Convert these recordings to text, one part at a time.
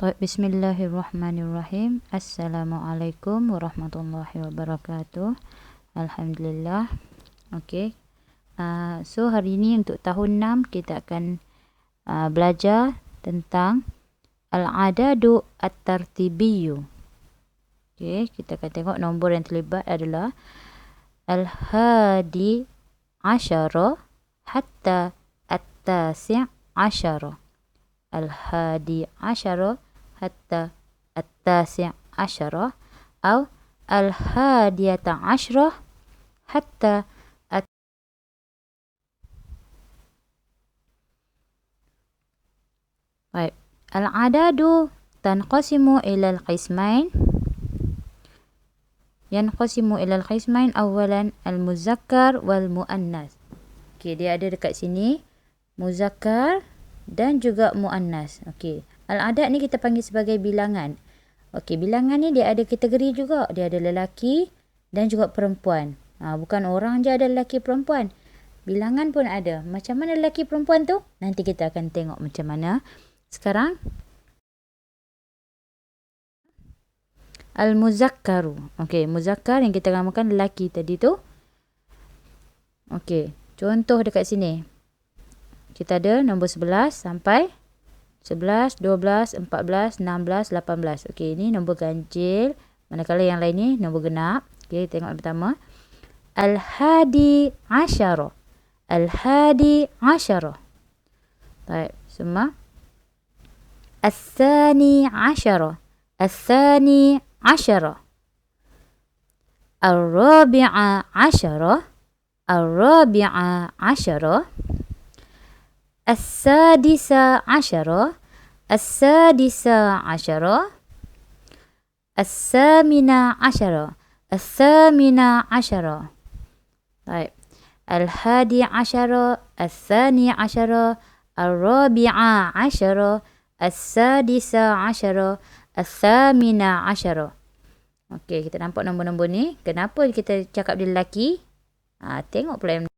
Bismillahirrahmanirrahim. Assalamualaikum warahmatullahi wabarakatuh. Alhamdulillah. Okey. So hari ini untuk tahun 6 kita akan belajar tentang al-adadu at-tartibiyyu. Okey, kita akan tengok nombor yang terlibat adalah al-hadi asyara hatta at-tasi' asyara. Al-hadi asyara hatta at-tasi' asyara atau al-hadiyata asyara hatta Baik. Al-adadu tanqasimu ila al-qismain. Yanqasimu ila al-qismain awalan al-muzakkar wal muannas. Okey, dia ada dekat sini muzakkar dan juga muannas. Okey. Al-adad ni kita panggil sebagai bilangan. Okey, bilangan ni dia ada kategori juga. Dia ada lelaki dan juga perempuan. Bukan orang je ada lelaki perempuan. Bilangan pun ada. Macam mana lelaki perempuan tu? Nanti kita akan tengok macam mana. Sekarang al-muzakkaru. Okey, muzakkar yang kita namakan lelaki tadi tu. Okey, contoh dekat sini. Kita ada nombor 11 sampai 11, 12, 14, 16, 18. Okey, ini nombor ganjil. Manakala yang lain ni nombor genap. Okey, tengok yang pertama. Al-hadi asyara. Al-hadi asyara. Baik, semua. Al-thani asyara. Al-thani asyara. Al-rabi'a asyara. Al-rabi'a asyara. As-sadisa asyara. As-sadisa asyara. As-samina asyara. As-samina asyara. Baik. Al-hadi asyara. Al-thani asyara. Al-rabi'a asyara. As-sadisa asyara. As-samina asyara. Okey, kita nampak nombor-nombor ni. Kenapa kita cakap dia lelaki? Tengok pula yang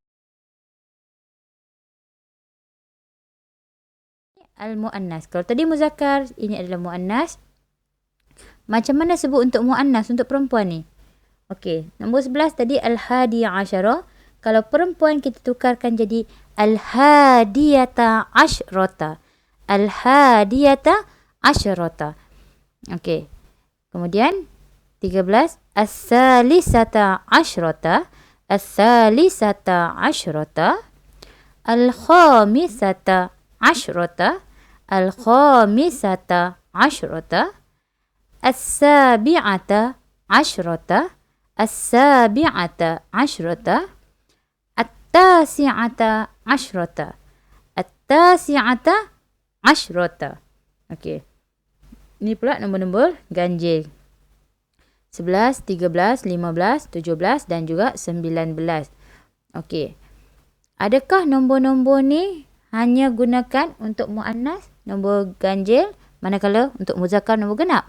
al-muannas. Kalau tadi muzakkar, ini adalah muannas. Macam mana sebut untuk muannas, untuk perempuan ni? Okey, nombor 11 tadi al-hadi asyara. Kalau perempuan kita tukarkan jadi al-hadiyata asyrata. Al-hadiyata asyrata. Okey. Kemudian 13 as-salisata asyrata. As-salisata asyrata. Al-khamisata asyrata. Al-khamisata asyrata. As-sabi'ata asyrata. As-sabi'ata asyrata. At-tasi'ata asyrata. At-tasi'ata asyrata. Okey. Ini pula nombor-nombor ganjil. 11, 13, 15, 17 dan juga 19. Okey. Adakah nombor-nombor ni hanya gunakan untuk muannas, nombor ganjil, manakala untuk muzakkar nombor genap?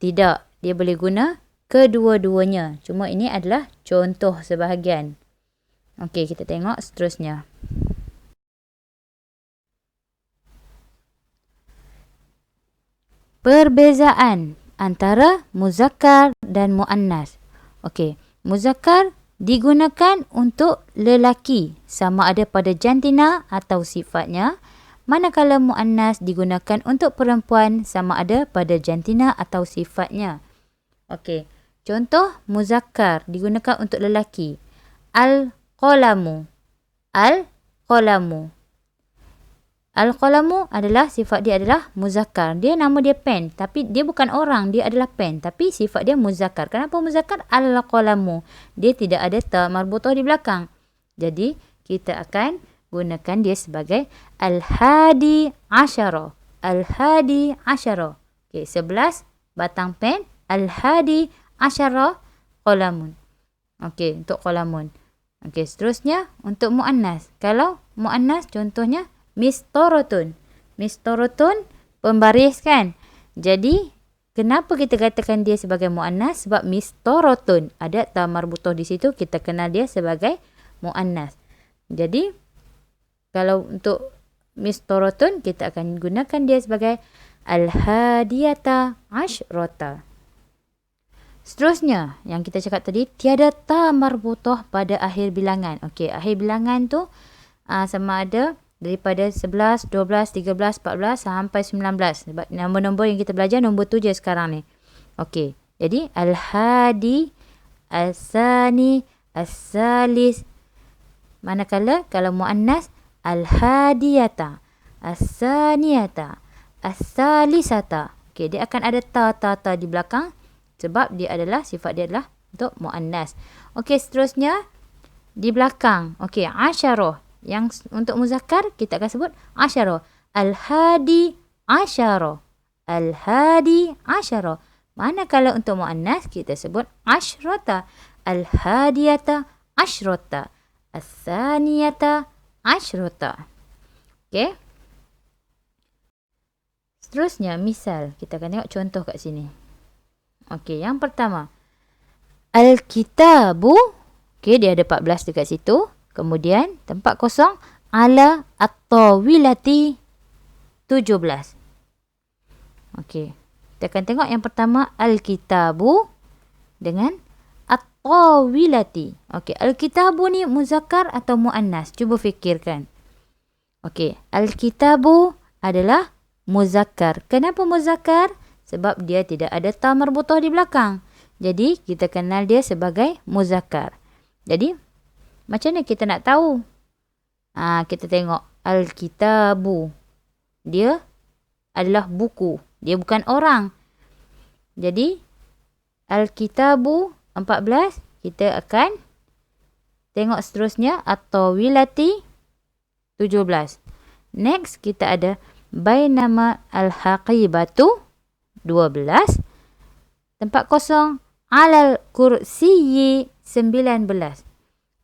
Tidak. Dia boleh guna kedua-duanya. Cuma ini adalah contoh sebahagian. Okey, kita tengok seterusnya. Perbezaan antara muzakkar dan muannas. Okey, muzakkar digunakan untuk lelaki sama ada pada jantina atau sifatnya, manakala muannas digunakan untuk perempuan sama ada pada jantina atau sifatnya. Okey, contoh muzakkar digunakan untuk lelaki. Al-qalamu. Al-qalamu. Al-qalamu adalah sifat dia adalah muzakkar. Dia nama dia pen, tapi dia bukan orang, dia adalah pen, tapi sifat dia muzakkar. Kenapa muzakkar? Al-qalamu. Dia tidak ada ta marbutah di belakang. Jadi kita akan gunakan dia sebagai al-hadi asyara. Al-hadi asyara. Okey, 11 batang pen, al-hadi asyara qalamun. Okey, untuk qalamun. Okey, seterusnya untuk muannas. Kalau muannas contohnya mistorotun. Mistorotun pembaris kan. Jadi kenapa kita katakan dia sebagai muannas? Sebab mistorotun ada ta marbutah di situ, kita kenal dia sebagai muannas. Jadi kalau untuk mistorotun kita akan gunakan dia sebagai al-hadiyata asyrata. Seterusnya, yang kita cakap tadi, tiada ta marbutah pada akhir bilangan. Okey, akhir bilangan tu sama ada daripada 11, 12, 13, 14 sampai 19. Sebab nombor-nombor yang kita belajar nombor tu je sekarang ni. Okey, jadi al-hadi, al-sani, al-salis. Manakala kalau muannas, al-hadiyata, al-saniyata, al-salisata. Okey, dia akan ada ta di belakang. Sebab dia adalah, sifat dia adalah untuk muannas. Okey, seterusnya di belakang. Okey, asyarah. Yang untuk muzakkar kita akan sebut asyarah. Al-hadi asyarah. Al-hadi asyarah. Manakala untuk muannas kita sebut asyrata. Al-hadiyata asyrata. As-saniyata asyrata. Okey. Seterusnya misal kita akan tengok contoh kat sini. Okey, yang pertama. Al-kitabu. Okey, dia ada 14 dekat situ. Kemudian, tempat kosong. Ala at-tawilati 17. Okey. Kita akan tengok yang pertama. Al-kitabu. Dengan at-tawilati. Okey, al-kitabu ni muzakkar atau muannas? Cuba fikirkan. Okey, al-kitabu adalah muzakkar. Kenapa muzakkar? Sebab dia tidak ada ta marbutah di belakang. Jadi, kita kenal dia sebagai muzakkar. Jadi, macam mana kita nak tahu? Kita tengok al-kitabu. Dia adalah buku. Dia bukan orang. Jadi, al-kitabu 14. Kita akan tengok seterusnya. At-tawilati 17. Next, kita ada bainama al-haqibatu 12. Tempat kosong. Alal kursiyyi 19.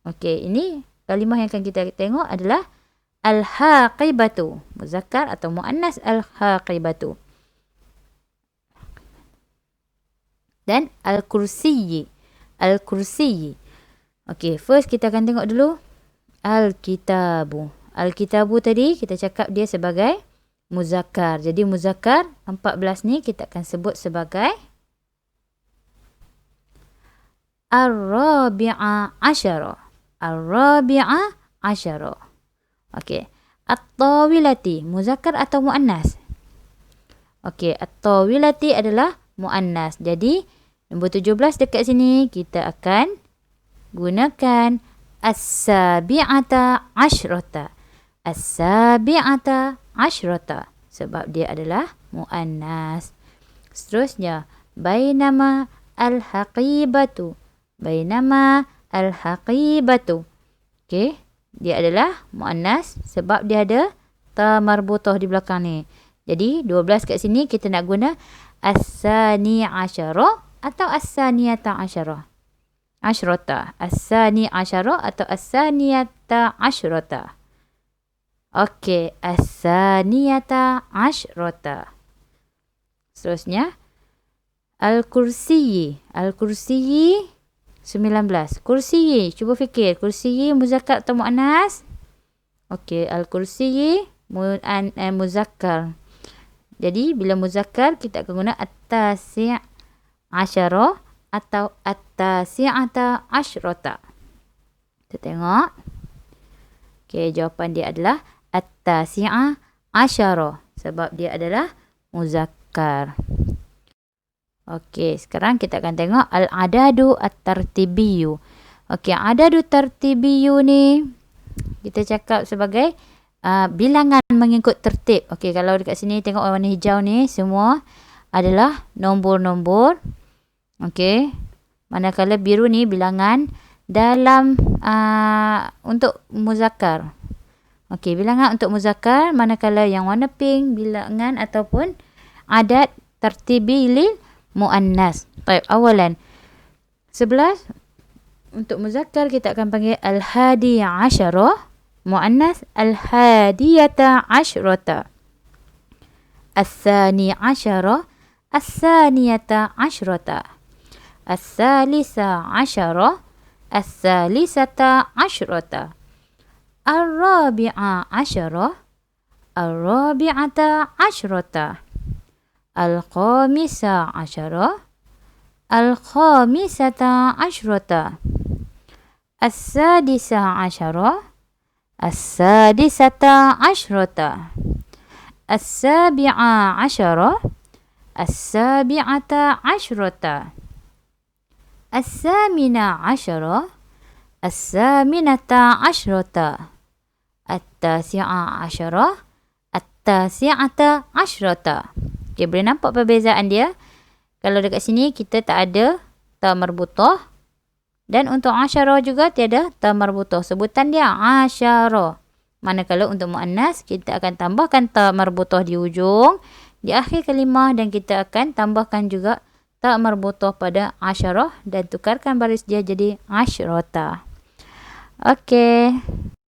Okey, ini kalimah yang akan kita tengok adalah al-haqibatu. Muzakkar atau muannas al-haqibatu. Dan al-kursiyyi. Al-kursiyyi. Okey, first kita akan tengok dulu al-kitabu. Al-kitabu tadi kita cakap dia sebagai muzakkar. Jadi muzakkar 14 ni kita akan sebut sebagai ar-rabi'a asyara. Ar-rabi'a asyara. Okey. At-tawilati muzakkar atau muannas? Okey, at-tawilati adalah muannas. Jadi nombor 17 dekat sini kita akan gunakan as-sabi'ata asyrata. As-sabi'ata asyrata. Sebab dia adalah muannas. Seterusnya, bainama al-haqibatu. Bainama al-haqibatu. Okey, dia adalah muannas sebab dia ada ta marbutah di belakang ni. Jadi 12 kat sini kita nak guna as-sani asyara atau as-saniyata asyara. Asyrata. As-sani asyara atau as-saniyata asyrata. Okey, as-saniyata asyrata. Seterusnya, al-kursiyyi. Al-kursiyyi 19. Kursiyyi, cuba fikir. Kursiyyi muzakkar atau muannas? Okey, al-kursiyyi muzakkar. Jadi, bila muzakkar, kita akan guna at-tasi' asyara atau at-tasi'ata asyrata. Kita tengok. Okey, jawapan dia adalah at-tasi'a asyara. Sebab dia adalah muzakkar. Okey, sekarang kita akan tengok al-adadu at-tartibiyyu. Okey, adadu tartibiyyu ni kita cakap sebagai bilangan mengikut tertib. Okey, kalau dekat sini tengok warna hijau ni semua adalah nombor-nombor. Okey, manakala biru ni bilangan dalam untuk muzakkar. Okey, bilangan untuk muzakkar, manakala yang warna pink bilangan ataupun adad tartibi lil muannas. Baik, awalan 11 untuk muzakkar kita akan panggil al-hadi asyara, muannas al-hadiyata asyrata. As-sani asyara, as-saniyata asyrata. As-salisa asyara, as-salisata asyrata. Ar-rabi'a asyara, ar-rabi'ata asyrata. al-khamisah asyara, al-khamisata asyrata, as-sadisah asyara, as-sadisata asyrata, as-sabi'a asyara, as-sabi'ata asyrata, as-samina asyara, as-saminata asyrata, at-tasi'a asyara, at-tasi'ata asyrata. Okay, boleh nampak perbezaan dia. Kalau dekat sini kita tak ada ta marbutah, dan untuk asyara juga tiada ta marbutah. Sebutan dia asyara. Manakala untuk muannas kita akan tambahkan ta marbutah di ujung, di akhir kalimah, dan kita akan tambahkan juga ta marbutah pada asyarah dan tukarkan baris dia jadi asyrata. Okey.